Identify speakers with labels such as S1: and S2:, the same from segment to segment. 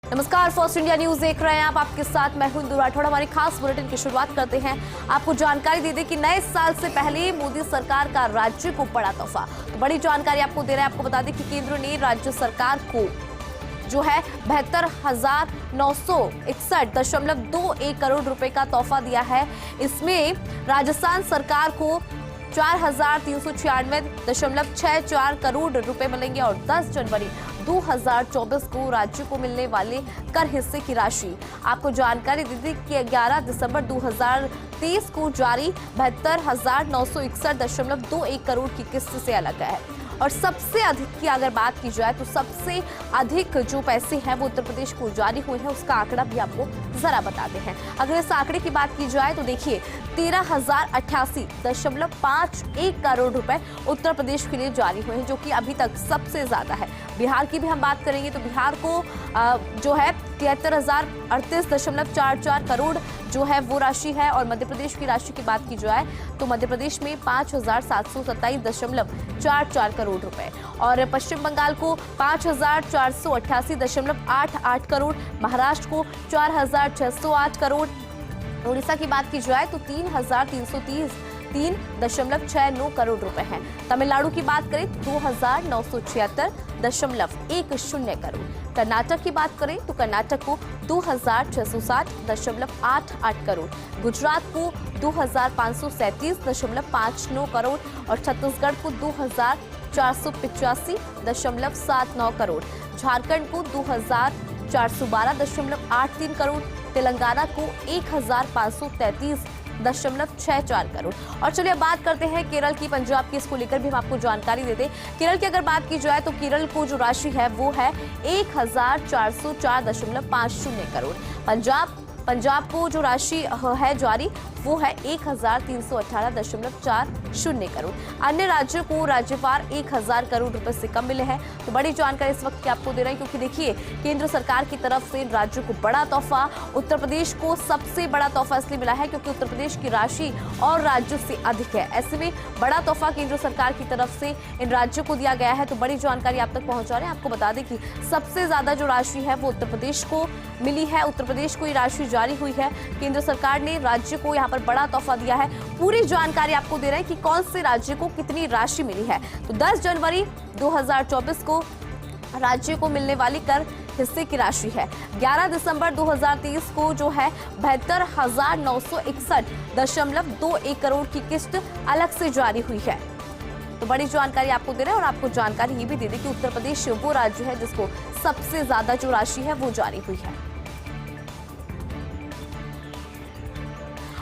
S1: नमस्कार, first India news देख रहे हैं आप। आपके साथ मैं हूं इंदु राठौड़। हमारी खास बुलेटिन की शुरुआत करते हैं। आपको जानकारी दे दें कि नए साल से पहले मोदी सरकार का राज्य को बड़ा तोहफा। तो बड़ी जानकारी आपको दे रहे हैं। आपको बता दें कि केंद्र ने राज्य सरकार को जो है 72,961.21 करोड़ रुपए का तोहफा दिया है। इसमें राजस्थान सरकार को 4,396.64 करोड़ रुपए मिलेंगे और 10 जनवरी 2024 को राज्य को मिलने वाले कर हिस्से की राशि। आपको जानकारी दी थी कि 11 दिसंबर 2023 को जारी 72,961.21 करोड़ की किस्त से अलग है। और सबसे अधिक की अगर बात की जाए तो सबसे अधिक जो पैसे हैं वो उत्तर प्रदेश को जारी हुए हैं। उसका आंकड़ा भी आपको जरा बताते हैं। अगर इस आंकड़े की बात की जाए तो देखिए 13,088.51 करोड़ रुपए उत्तर प्रदेश के लिए जारी हुए हैं, जो कि अभी तक सबसे ज्यादा है। बिहार की भी हम बात करेंगे तो बिहार को जो है 73,038.44 करोड़ जो है वो राशि है। और मध्य प्रदेश की राशि की बात की जाए तो मध्य प्रदेश में 5,727.44 करोड़ रुपए और पश्चिम बंगाल को 5,488.88 करोड़, महाराष्ट्र को 4,608 करोड़, उड़ीसा की बात की जाए तो 3,363.69 करोड़ रुपए हैं। तमिलनाडु की बात करें तो 2,976.10 करोड़। कर्नाटक की बात करें तो कर्नाटक को 2,660.88 करोड़, गुजरात को 2,537.59 करोड़ और छत्तीसगढ़ को 2,485.79 करोड़, झारखंड को 2,412.83 करोड़, तेलंगाना को 1,533.64 करोड़। और चलिए अब बात करते हैं केरल की, पंजाब की। इसको लेकर भी हम आपको जानकारी देते हैं। केरल की अगर बात की जाए तो केरल को जो राशि है वो है 1,404.50 करोड़। पंजाब को जो राशि है जारी वो है 1,318.40 करोड़। अन्य राज्यों को राज्यवार 1,000 करोड़ रुपए से कम मिले हैं। तो बड़ी जानकारी इस वक्त की आपको दे रहे हैं, क्योंकि देखिए केंद्र सरकार की तरफ से राज्यों को बड़ा तोहफा। उत्तर प्रदेश को सबसे बड़ा तोहफा इसलिए मिला है क्योंकि उत्तर प्रदेश की राशि और राज्यों से अधिक है। ऐसे में बड़ा तोहफा केंद्र सरकार की तरफ से इन राज्यों को दिया गया है। तो बड़ी जानकारी आप तक पहुंचा रहे हैं। आपको बता दें कि सबसे ज्यादा जो राशि है वो उत्तर प्रदेश को मिली है। उत्तर प्रदेश को ये राशि जारी हुई है। केंद्र सरकार ने राज्य को यहाँ पर बड़ा तोहफा दिया है। पूरी जानकारी आपको दे रहे हैं कि कौन से राज्य को कितनी राशि मिली है। तो 10 जनवरी 2024 को राज्य को मिलने वाली कर हिस्से की राशि है। 11 दिसंबर 2023 को जो है 72,961.21 करोड़ की किस्त अलग से जारी हुई है। तो बड़ी जानकारी आपको दे रहे हैं और आपको जानकारी ये भी दे दें कि उत्तर प्रदेश वो राज्य है जिसको सबसे ज्यादा जो राशि है वो जारी हुई है।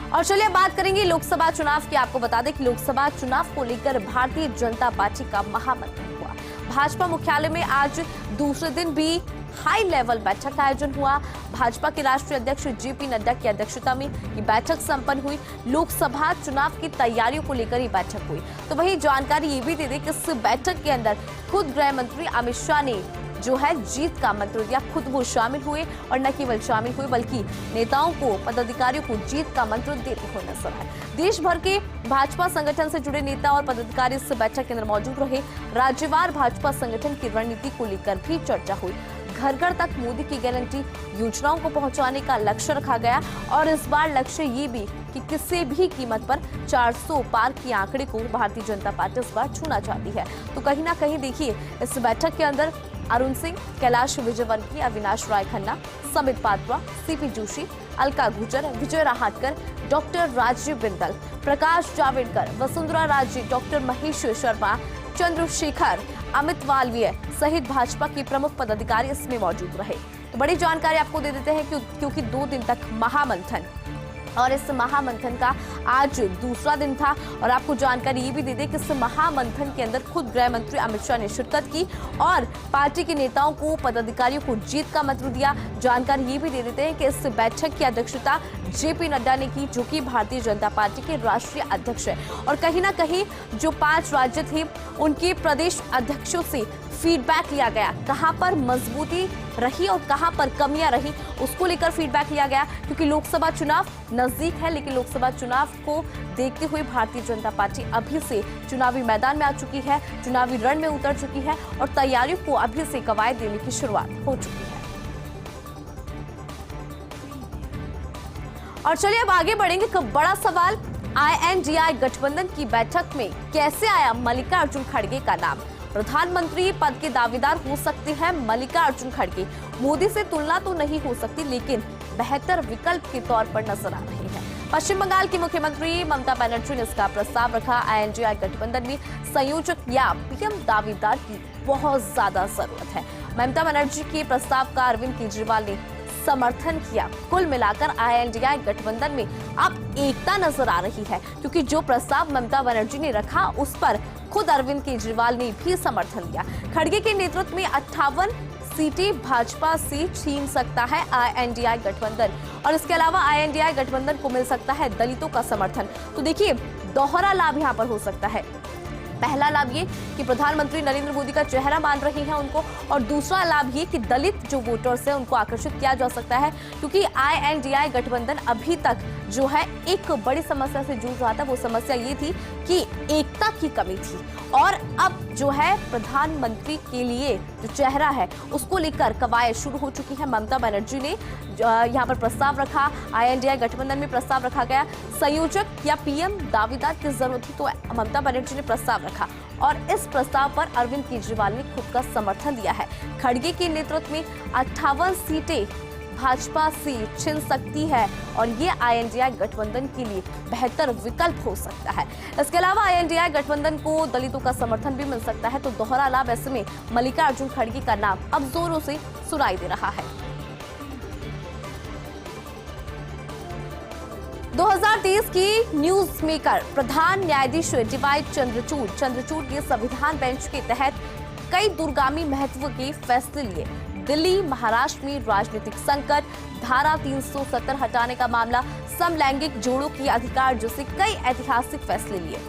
S1: और चलिए बात करेंगे लोकसभा चुनाव की। आपको बता दें कि लोकसभा चुनाव को लेकर भारतीय जनता पार्टी का महामंथन हुआ। भाजपा मुख्यालय में आज दूसरे दिन भी हाई लेवल बैठक का आयोजन हुआ। भाजपा के राष्ट्रीय अध्यक्ष जेपी नड्डा की अध्यक्षता में ये बैठक संपन्न हुई। लोकसभा चुनाव की तैयारियों को लेकर ये बैठक हुई। तो वही जानकारी ये भी दे दें कि इस बैठक के अंदर खुद गृह मंत्री अमित शाह ने जो है जीत का मंत्र दिया। खुद वो शामिल हुए और न केवल शामिल हुए बल्कि नेताओं को, पदाधिकारियों को जीत का मंत्र देते हुए नजर आए। देश भर के भाजपा संगठन से जुड़े नेता और पदाधिकारी इस बैठक के अंदर मौजूद रहे। राज्यवार भाजपा संगठन की रणनीति को लेकर भी चर्चा हुई। घर घर तक मोदी की गारंटी योजनाओं को पहुंचाने का लक्ष्य रखा गया और इस बार लक्ष्य ये भी कि किसी भी कीमत पर 400 पार की आंकड़े को भारतीय जनता पार्टी इस बार छूना चाहती है। तो कहीं ना कहीं देखिए इस बैठक के अंदर अरुण सिंह, कैलाश विजयवर्गीय, अविनाश राय खन्ना, समित पात्रा, सीपी जोशी, अलका गुर्जर, विजय राहटकर, डॉक्टर राजीव बिंदल, प्रकाश जावड़ेकर, वसुंधरा राजे, डॉक्टर महेश शर्मा, चंद्रशेखर, अमित वालवीय सहित भाजपा के प्रमुख पदाधिकारी इसमें मौजूद रहे। तो बड़ी जानकारी आपको दे देते हैं क्योंकि 2 दिन तक महामंथन और इस महामंथन का आज दूसरा दिन था। और आपको जानकारी ये भी दे दें कि इस महामंथन के अंदर खुद गृह मंत्री अमित शाह ने शिरकत की और पार्टी के नेताओं को, पदाधिकारियों को जीत का मंत्र दिया। जानकारी ये भी दे देते हैं कि इस बैठक की अध्यक्षता जेपी नड्डा ने की, जो कि भारतीय जनता पार्टी के राष्ट्रीय अध्यक्ष है। और कहीं ना कहीं जो 5 राज्य थे उनके प्रदेश अध्यक्षों से फीडबैक लिया गया, कहां पर मजबूती रही और कहां पर कमियां रही उसको लेकर फीडबैक लिया गया। क्योंकि लोकसभा चुनाव नजदीक है, लेकिन लोकसभा चुनाव को देखते हुए भारतीय जनता पार्टी अभी से चुनावी मैदान में आ चुकी है, चुनावी रण में उतर चुकी है और तैयारियों को अभी से कवायद देने की शुरुआत हो चुकी है। और चलिए अब आगे बढ़ेंगे। एक बड़ा सवाल, INDI गठबंधन की बैठक में कैसे आया मल्लिकार्जुन खड़गे का नाम? प्रधानमंत्री पद के दावेदार हो सकते हैं मल्लिकार्जुन खड़गे। मोदी से तुलना तो नहीं हो सकती, लेकिन बेहतर विकल्प के तौर पर नजर आ रहे हैं। पश्चिम बंगाल की मुख्यमंत्री ममता बनर्जी ने इसका प्रस्ताव रखा। INDI गठबंधन में संयोजक या PM दावेदार की बहुत ज्यादा जरूरत है। ममता बनर्जी के प्रस्ताव का अरविंद केजरीवाल ने समर्थन किया। कुल मिलाकर INDI गठबंधन में अब एकता नजर आ रही है, क्योंकि जो प्रस्ताव ममता बनर्जी ने रखा उस पर खुद अरविंद केजरीवाल ने भी समर्थन दिया। खड़गे के नेतृत्व में 58 सीटें भाजपा से छीन सकता है INDI गठबंधन, और इसके अलावा INDI गठबंधन को मिल सकता है दलितों का समर्थन। तो देखिए, दोहरा लाभ यहाँ पर हो सकता है। पहला लाभ ये कि प्रधानमंत्री नरेंद्र मोदी का चेहरा मान रहे हैं उनको, और दूसरा लाभ ये कि दलित जो वोटर्स हैं उनको आकर्षित किया जा सकता है, क्योंकि INDI गठबंधन अभी तक जो है एक बड़ी समस्या से जूझ रहा था। वो समस्या ये थी कि एकता की कमी थी, और अब जो है प्रधानमंत्री के लिए जो चेहरा है उसको लेकर कवायद शुरू हो चुकी है। ममता बनर्जी ने यहाँ पर प्रस्ताव रखा, INDI गठबंधन में प्रस्ताव रखा गया, संयोजक या PM दावेदार की जरूरत थी, तो ममता बनर्जी ने प्रस्ताव रखा, और इस प्रस्ताव पर अरविंद केजरीवाल ने खुद का समर्थन दिया है। खड़गे के नेतृत्व में 58 सीटें भाजपा से छिन सकती है, और ये INDI गठबंधन के लिए बेहतर विकल्प हो सकता है। इसके अलावा INDI गठबंधन को दलितों का समर्थन भी मिल सकता है, तो दोहरा लाभ ऐसे में मल्लिकार्जुन खड़गे का नाम अब जोरों से सुनाई दे रहा है। 2023 की न्यूज मेकर प्रधान न्यायाधीश DY चंद्रचूड़ ने संविधान बेंच के तहत कई दूरगामी महत्व के फैसले लिए। दिल्ली महाराष्ट्र में राजनीतिक संकट, धारा 370 हटाने का मामला, समलैंगिक जोड़ों की अधिकार जैसे कई ऐतिहासिक फैसले लिए।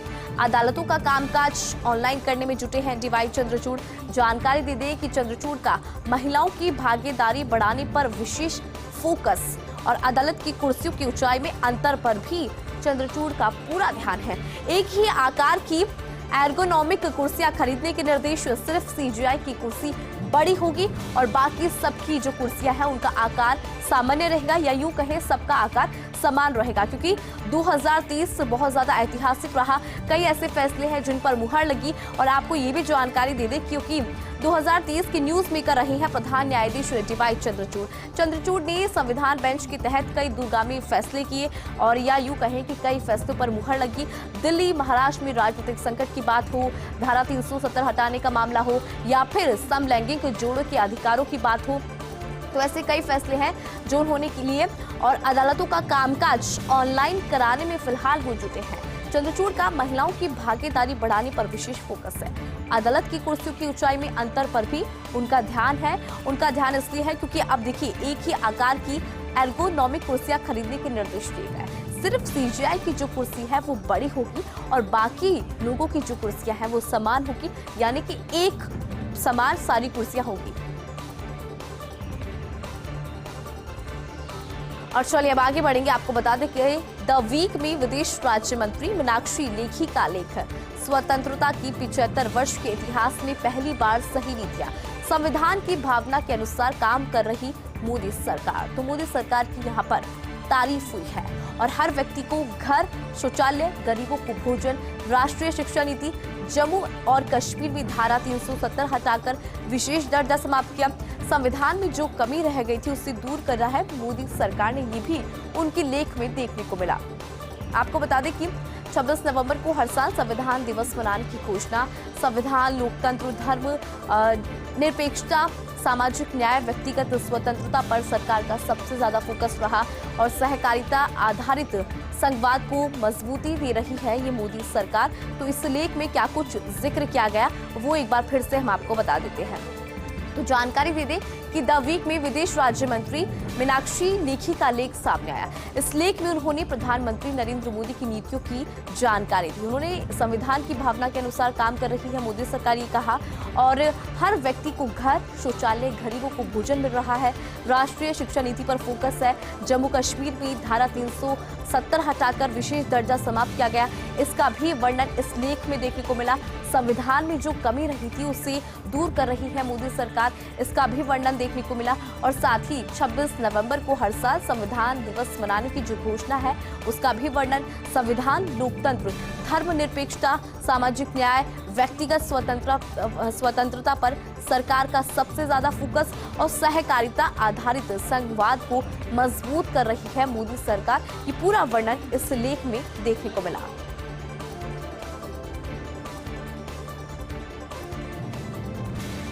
S1: अदालतों का कामकाज ऑनलाइन करने में जुटे हैं DY चंद्रचूड़। जानकारी दे दें कि चंद्रचूड़ का महिलाओं की भागीदारी बढ़ाने पर विशेष फोकस और अदालत की कुर्सियों की ऊंचाई में अंतर पर भी चंद्रचूड़ का पूरा ध्यान है। एक ही आकार की एर्गोनॉमिक कुर्सियां खरीदने के निर्देश, सिर्फ CGI की कुर्सी बड़ी होगी और बाकी सबकी जो कुर्सियां हैं उनका आकार सामान्य रहेगा, या यूं कहें सबका आकार समान रहेगा, क्योंकि 2030 बहुत ज्यादा ऐतिहासिक रहा। कई ऐसे फैसले हैं जिन पर मुहर लगी, और आपको ये भी जानकारी दे दें क्योंकि 2030 की न्यूज मेकर रहे हैं प्रधान न्यायाधीश DY चंद्रचूड़ ने संविधान बेंच के तहत कई दूरगामी फैसले किए, और या यूं कहें कि कई फैसलों पर मुहर लगी। दिल्ली महाराष्ट्र में राजनीतिक संकट की बात हो, धारा 370 हटाने का मामला हो, या फिर समलैंगिक जोड़ों के अधिकारों की बात हो, तो ऐसे कई फैसले हैं जो होने के लिए, और अदालतों का कामकाज ऑनलाइन कराने में फिलहाल हो जुटे हैं। चंद्रचूड़ का महिलाओं की भागीदारी बढ़ाने पर विशेष फोकस है। अदालत की कुर्सियों की ऊंचाई में अंतर पर भी उनका ध्यान है। उनका ध्यान इसलिए है क्योंकि अब देखिए, एक ही आकार की एर्गोनॉमिक कुर्सियां खरीदने के निर्देश दिए गए। सिर्फ CGI की जो कुर्सी है वो बड़ी होगी, और बाकी लोगों की जो कुर्सियां हैं वो समान होगी, यानी कि एक समान सारी कुर्सियां होगी। और चलिए अब आगे बढ़ेंगे। आपको बता दें कि द वीक में विदेश राज्य मंत्री मीनाक्षी लेखी का लेख, स्वतंत्रता की 75 वर्ष के इतिहास में पहली बार सही नीतियां, संविधान की भावना के अनुसार काम कर रही मोदी सरकार। तो मोदी सरकार की यहाँ पर तारीफ हुई है, और हर व्यक्ति को घर, शौचालय, गरीबों को भोजन, राष्ट्रीय शिक्षा नीति, जम्मू और कश्मीर में धारा 370 हटाकर विशेष दर्जा समाप्त किया। संविधान में जो कमी रह गई थी उसे दूर कर रहा है मोदी सरकार ने, ये भी उनके लेख में देखने को मिला। आपको बता दें कि 26 नवंबर को हर साल संविधान दिवस मनाने की घोषणा, संविधान, लोकतंत्र, धर्म निरपेक्षता, सामाजिक न्याय, व्यक्तिगत स्वतंत्रता पर सरकार का सबसे ज्यादा फोकस रहा, और सहकारिता आधारित संघवाद को मजबूती दे रही है ये मोदी सरकार। तो इस लेख में क्या कुछ जिक्र किया गया वो एक बार फिर से हम आपको बता देते हैं। तो जानकारी दे दें कि द वीक में विदेश राज्य मंत्री मीनाक्षी लेखी का लेख सामने आया। इस लेख में उन्होंने प्रधानमंत्री नरेंद्र मोदी की नीतियों की जानकारी दी। उन्होंने संविधान की भावना के अनुसार काम कर रही है मोदी सरकार, ये कहा, और हर व्यक्ति को घर, शौचालय, गरीबों को भोजन मिल रहा है, राष्ट्रीय शिक्षा नीति पर फोकस है, जम्मू कश्मीर में धारा 370 हटाकर विशेष दर्जा समाप्त किया गया, इसका भी वर्णन इस लेख में देखने को मिला। संविधान में जो कमी रही थी उसे दूर कर रही है मोदी सरकार, इसका भी वर्णन देखने को मिला। और साथ ही 26 नवंबर को हर साल संविधान दिवस मनाने की जो घोषणा है उसका भी वर्णन। संविधान, लोकतंत्र, धर्मनिरपेक्षता, सामाजिक न्याय, व्यक्तिगत स्वतंत्रता पर सरकार का सबसे ज्यादा फोकस और सहकारिता आधारित संघवाद को मजबूत कर रही है मोदी सरकार, ये पूरा वर्णन इस लेख में देखने को मिला।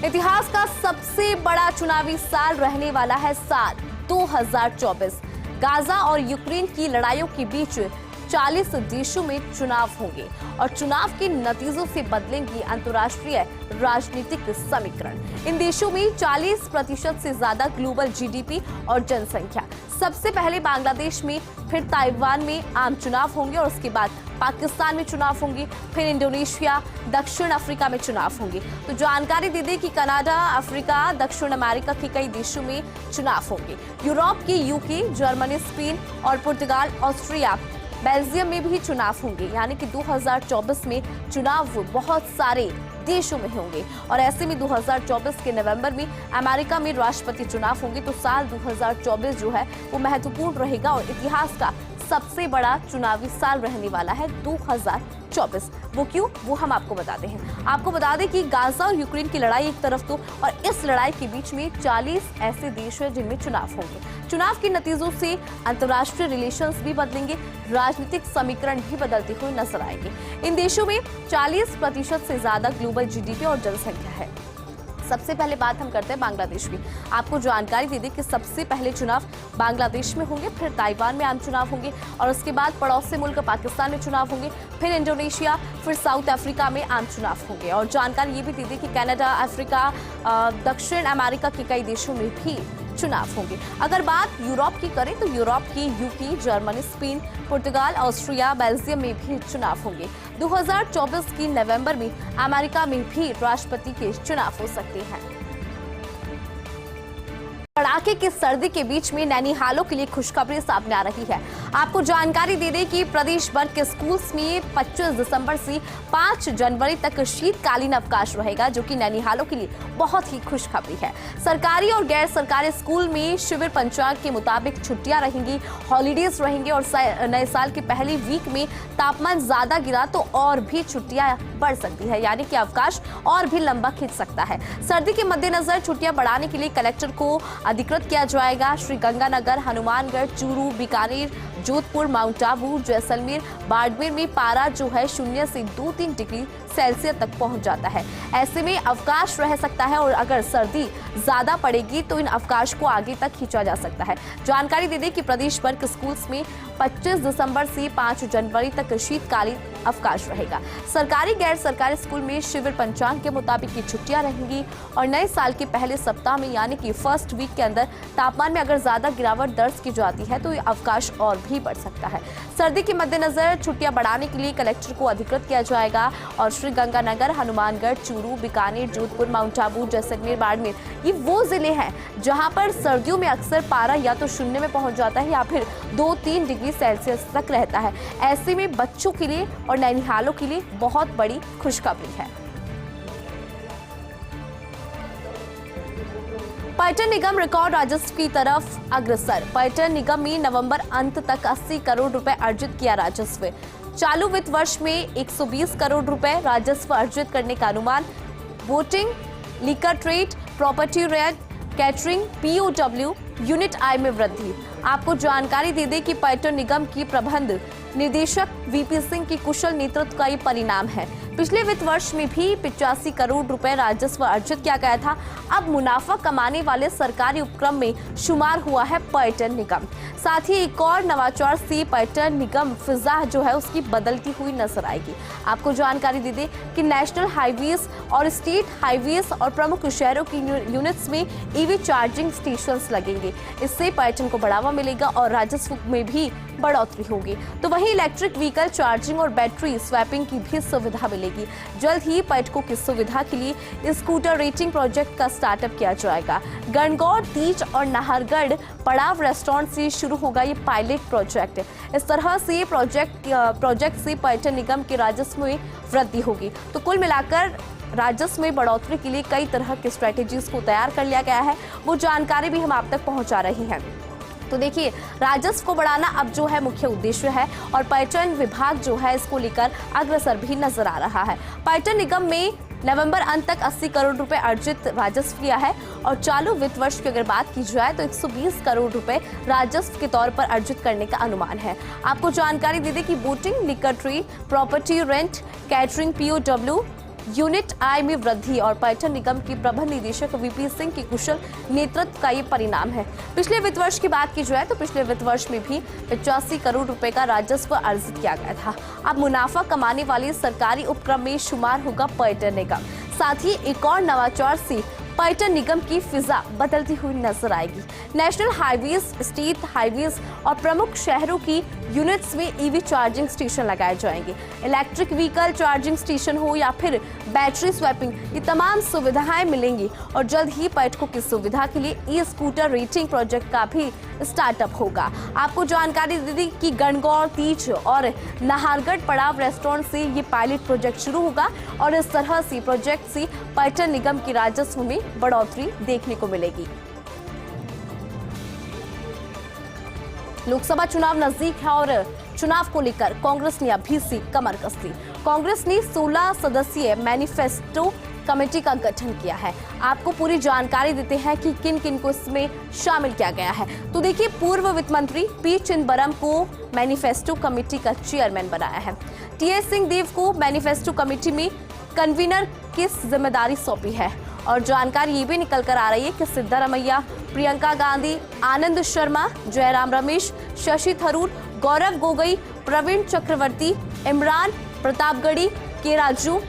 S1: इतिहास का सबसे बड़ा चुनावी साल रहने वाला है साल 2024। गाजा और यूक्रेन की लड़ाइयों के बीच 40 देशों में चुनाव होंगे और चुनाव के नतीजों से बदलेंगी अंतर्राष्ट्रीय राजनीतिक समीकरण। इन देशों में 40% से ज्यादा ग्लोबल जीडीपी और जनसंख्या। सबसे पहले बांग्लादेश में, फिर ताइवान में आम चुनाव होंगे और उसके बाद पाकिस्तान में चुनाव होंगे, फिर इंडोनेशिया, दक्षिण अफ्रीका में चुनाव होंगे। तो जानकारी दे दें कि कनाडा, अफ्रीका, दक्षिण अमेरिका के कई देशों में चुनाव होंगे। यूरोप के यूके, जर्मनी, स्पेन और पुर्तगाल, ऑस्ट्रिया, बेल्जियम में भी चुनाव होंगे। यानी कि 2024 में चुनाव बहुत सारे देशों में होंगे और ऐसे में 2024 के नवंबर में अमेरिका में राष्ट्रपति चुनाव होंगे। तो साल 2024 जो है वो महत्वपूर्ण रहेगा और इतिहास का सबसे बड़ा चुनावी साल रहने वाला है 2024। वो क्यों, वो हम आपको बताते हैं। आपको बता दें कि गाजा और यूक्रेन की लड़ाई एक तरफ तो, और इस लड़ाई के बीच में 40 ऐसे देश हैं जिनमें चुनाव होंगे। चुनाव के नतीजों से अंतर्राष्ट्रीय रिलेशंस भी बदलेंगे, राजनीतिक समीकरण भी बदलते हुए नजर आएंगे। इन देशों में 40% से ज्यादा ग्लोबल जीडीपी और जनसंख्या है। सबसे पहले बात हम करते हैं बांग्लादेश की। आपको जानकारी दे दें कि सबसे पहले चुनाव बांग्लादेश में होंगे, फिर ताइवान में आम चुनाव होंगे और उसके बाद पड़ोसी मुल्क पाकिस्तान में चुनाव होंगे, फिर इंडोनेशिया, फिर साउथ अफ्रीका में आम चुनाव होंगे। और जानकारी ये भी दे दें कि कनाडा, अफ्रीका, दक्षिण अमेरिका के कई देशों में भी चुनाव होंगे। अगर बात यूरोप की करें तो यूरोप की यूके, जर्मनी, स्पेन, पुर्तगाल, ऑस्ट्रिया, बेल्जियम में भी चुनाव होंगे। 2024 की नवंबर में अमेरिका में भी राष्ट्रपति के चुनाव हो सकते हैं। कड़ाके की सर्दी के बीच में नैनीहालों के लिए खुशखबरी सामने आ रही है। आपको जानकारी दे दें कि प्रदेश भर के स्कूल्स में 25 दिसंबर से 5 जनवरी तक शीतकालीन अवकाश रहेगा, जो कि नैनीहालों के लिए बहुत ही खुशखबरी है। सरकारी और गैर सरकारी स्कूल में शिविर पंचांग के मुताबिक छुट्टियां रहेंगी, हॉलीडेज रहेंगे और नए साल के पहले वीक में तापमान ज्यादा गिरा तो और भी छुट्टियां बढ़ सकती है, यानी कि अवकाश और भी लंबा खिंच सकता है। सर्दी के मद्देनजर छुट्टियां बढ़ाने के लिए कलेक्टर को अधिकृत किया जाएगा। श्रीगंगानगर, हनुमानगढ़, चूरू, बीकानेर, जोधपुर, माउंट आबू, जैसलमेर, बाड़मेर में पारा जो है 0 से 2-3 डिग्री सेल्सियस तक पहुंच जाता है। ऐसे में अवकाश रह सकता है और अगर सर्दी ज्यादा पड़ेगी तो इन अवकाश को आगे तक खींचा जा सकता है। जानकारी दे दें कि प्रदेश भर के स्कूल्स में 25 दिसंबर से 5 जनवरी तक शीतकालीन अवकाश रहेगा। सरकारी गैर सरकारी स्कूल में शिविर पंचांग के मुताबिक की छुट्टियां रहेंगी और नए साल के पहले सप्ताह में यानी कि फर्स्ट वीक के अंदर तापमान में अगर ज्यादा गिरावट दर्ज की जाती है तो ये अवकाश और भी बढ़ सकता है। सर्दी के मद्देनजर छुट्टियां बढ़ाने के लिए कलेक्टर को अधिकृत किया जाएगा और श्रीगंगानगर, हनुमानगढ़, चूरू, बीकानेर, जोधपुर, माउंट आबू, जैसलमेर, बाड़मेर ये वो जिले हैं जहां पर सर्दियों में अक्सर पारा या तो 0 में पहुंच जाता है या फिर 2-3 डिग्री सेल्सियस तक रहता है। ऐसे में बच्चों के लिए और नैनीहालों के लिए बहुत बड़ी खुशखबरी है। पर्यटन निगम रिकॉर्ड राजस्व की तरफ अग्रसर। पर्यटन निगम में नवंबर अंत तक 80 करोड़ रुपए अर्जित किया राजस्व। चालू वित्त वर्ष में 120 करोड़ रुपए राजस्व अर्जित करने का अनुमान। Boating, liquor trade, property rate, catering, POW unit आय में वृद्धि। आपको जानकारी दे दें कि पर्यटन निगम की प्रबंध निदेशक वीपी सिंह की कुशल नेतृत्व का ये परिणाम है। पिछले वित्त वर्ष में भी 85 करोड़ रुपए राजस्व अर्जित किया गया था। अब मुनाफा कमाने वाले सरकारी उपक्रम में शुमार हुआ है पर्यटन निगम। साथ ही एक और नवाचार से पर्यटन निगम फिजा जो है उसकी बदलती हुई नजर आएगी। आपको जानकारी दे दें कि नेशनल हाईवेज और स्टेट हाईवेज और प्रमुख शहरों की यूनिट्स में ईवी चार्जिंग स्टेशन लगेंगे। इससे पर्यटन को बढ़ावा मिलेगा और राजस्व में भी बढ़ोतरी होगी। तो वहीं इलेक्ट्रिक व्हीकल चार्जिंग और बैटरी स्वैपिंग की भी सुविधा मिलेगी। जल्द ही पर्यटकों की सुविधा के लिए स्कूटर रेटिंग प्रोजेक्ट का स्टार्टअप किया जाएगा। गणगौर, तीज और नाहरगढ़ पड़ाव रेस्टोरेंट से शुरू होगा ये पायलट प्रोजेक्ट। इस तरह से प्रोजेक्ट से पर्यटन निगम के राजस्व में वृद्धि होगी। तो कुल मिलाकर राजस्व में बढ़ोतरी के लिए कई तरह की स्ट्रेटेजीज को तैयार कर लिया गया है, वो जानकारी भी हम आप तक पहुंचा रहे हैं। तो देखिए, राजस्व को बढ़ाना अब जो है मुख्य उद्देश्य है और पर्यटन विभाग जो है इसको लेकर अग्रसर भी नजर आ रहा है। पर्यटन निगम में नवंबर अंत तक 80 करोड़ रुपए अर्जित राजस्व किया है और चालू वित्त वर्ष की अगर बात की जाए तो 120 करोड़ रुपए राजस्व के तौर पर अर्जित करने का अनुमान है। आपको जानकारी दे दें कि boating, liquor trade, property rent, catering, POW unit आय में वृद्धि और पर्यटन निगम के प्रबंध निदेशक VP सिंह के कुशल नेतृत्व का ये परिणाम है। पिछले वित्त वर्ष की बात की जाए तो पिछले वित्त वर्ष में भी 85 करोड़ रुपए का राजस्व अर्जित किया गया था। अब मुनाफा कमाने वाले सरकारी उपक्रम में शुमार होगा पर्यटन निगम। साथ ही एक और नवाचार से पर्यटन निगम की फिजा बदलती हुई नजर आएगी। नेशनल हाईवेज, स्टेट हाईवेज और प्रमुख शहरों की यूनिट्स में EV चार्जिंग स्टेशन लगाए जाएंगे। इलेक्ट्रिक व्हीकल चार्जिंग स्टेशन हो या फिर बैटरी स्वैपिंग, ये तमाम सुविधाएं मिलेंगी और जल्द ही पर्यटकों की सुविधा के लिए ई-स्कूटर रेटिंग प्रोजेक्ट का भी स्टार्टअप होगा। आपको जानकारी दे दी कि गणगौर, तीज और नाहरगढ़ पड़ाव रेस्टोरेंट से ये पायलट प्रोजेक्ट शुरू होगा और इस तरह से प्रोजेक्ट से पर्यटन निगम की राजस्व में बढ़ोतरी देखने को मिलेगी। लोकसभा चुनाव नजदीक है और चुनाव को लेकर कांग्रेस ने अभी से कमर कस ली। कांग्रेस ने 16 सदस्यीय मैनिफेस्टो कमेटी का गठन किया है। आपको पूरी जानकारी देते हैं कि किन किन को इसमें शामिल किया गया है। तो देखिए, पूर्व वित्त मंत्री P चिदंबरम को मैनिफेस्टो कमेटी का चेयरमैन बनाया है। TS सिंहदेव को मैनिफेस्टो कमेटी में कन्वीनर की जिम्मेदारी सौंपी है और जानकारी ये भी निकल कर आ रही है कि सिद्धारमैया, प्रियंका गांधी, आनंद शर्मा, जयराम रमेश, शशि थरूर, गौरव गोगोई, प्रवीण चक्रवर्ती, इमरान प्रतापगढ़ी, के राजू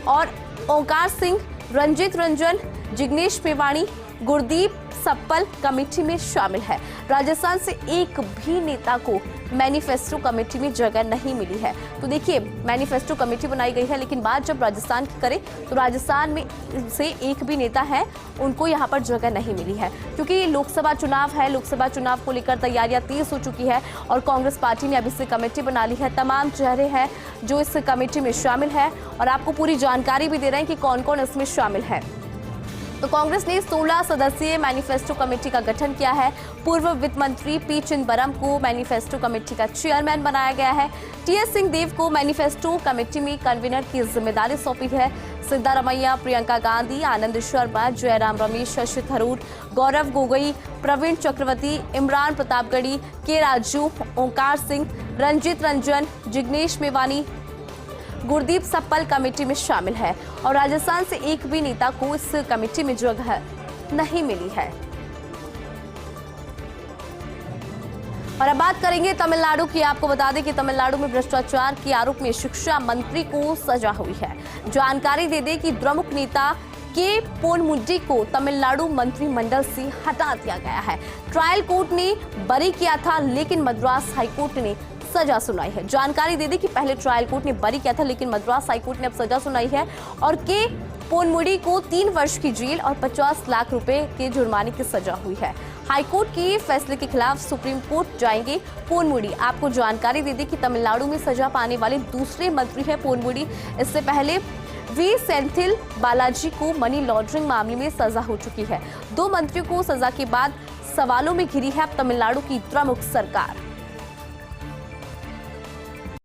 S1: और ओंकार सिंह, रंजित रंजन, जिग्नेश मेवाणी, गुरदीप सप्पल कमेटी में शामिल है। राजस्थान से एक भी नेता को मैनिफेस्टो कमेटी में जगह नहीं मिली है। तो देखिए, मैनिफेस्टो कमेटी बनाई गई है, लेकिन बात जब राजस्थान की करें तो राजस्थान में से एक भी नेता है उनको यहाँ पर जगह नहीं मिली है, क्योंकि लोकसभा चुनाव है। लोकसभा चुनाव को लेकर तैयारियां तेज हो चुकी है और कांग्रेस पार्टी ने अभी से कमेटी बना ली है। तमाम चेहरे हैं जो इस कमेटी में शामिल है और आपको पूरी जानकारी भी दे रहे हैं कि कौन कौन इसमें शामिल है। तो कांग्रेस ने 16 सदस्यीय मैनिफेस्टो कमेटी का गठन किया है। पूर्व वित्त मंत्री P चिदंबरम को मैनिफेस्टो कमेटी का चेयरमैन बनाया गया है। TS सिंहदेव को मैनिफेस्टो कमेटी में कन्वीनर की जिम्मेदारी सौंपी है। सिद्धारमैया, प्रियंका गांधी, आनंद शर्मा, जयराम रमेश, शशि थरूर, गौरव गोगोई, प्रवीण चक्रवर्ती, इमरान प्रतापगढ़ी, के राजू, ओंकार सिंह, रंजित रंजन, जिग्नेश मेवाणी, गुरदीप सप्पल कमेटी में शामिल है और राजस्थान से एक भी नेता को इस कमेटी में जगह नहीं मिली है। और अब बात करेंगे तमिलनाडु की। आपको बता दें कि तमिलनाडु में भ्रष्टाचार के आरोप में शिक्षा मंत्री को सजा हुई है। जानकारी दे दें कि द्रमुक नेता के पोनमुडी को तमिलनाडु मंत्रिमंडल से हटा दिया गया है। ट्रायल कोर्ट ने बरी किया था, लेकिन मद्रास हाईकोर्ट ने सजा सुनाई है। जानकारी दे दी कि पहले ट्रायल कोर्ट ने बरी किया था, लेकिन मद्रास हाईकोर्ट ने अब सजा सुनाई है और के पोनमुडी को 3 वर्ष की जेल और 50 लाख रुपए के जुर्माने की सजा हुई है। हाईकोर्ट के फैसले के खिलाफ सुप्रीम कोर्ट जाएंगे पोनमुडी। आपको जानकारी दे दी कि तमिलनाडु में सजा पाने वाले दूसरे मंत्री है पोनमुडी। इससे पहले वी सेंथिल बालाजी को मनी लॉन्ड्रिंग मामले में सजा हो चुकी है। 2 मंत्रियों को सजा के बाद सवालों में घिरी है अब तमिलनाडु की द्रमुक सरकार।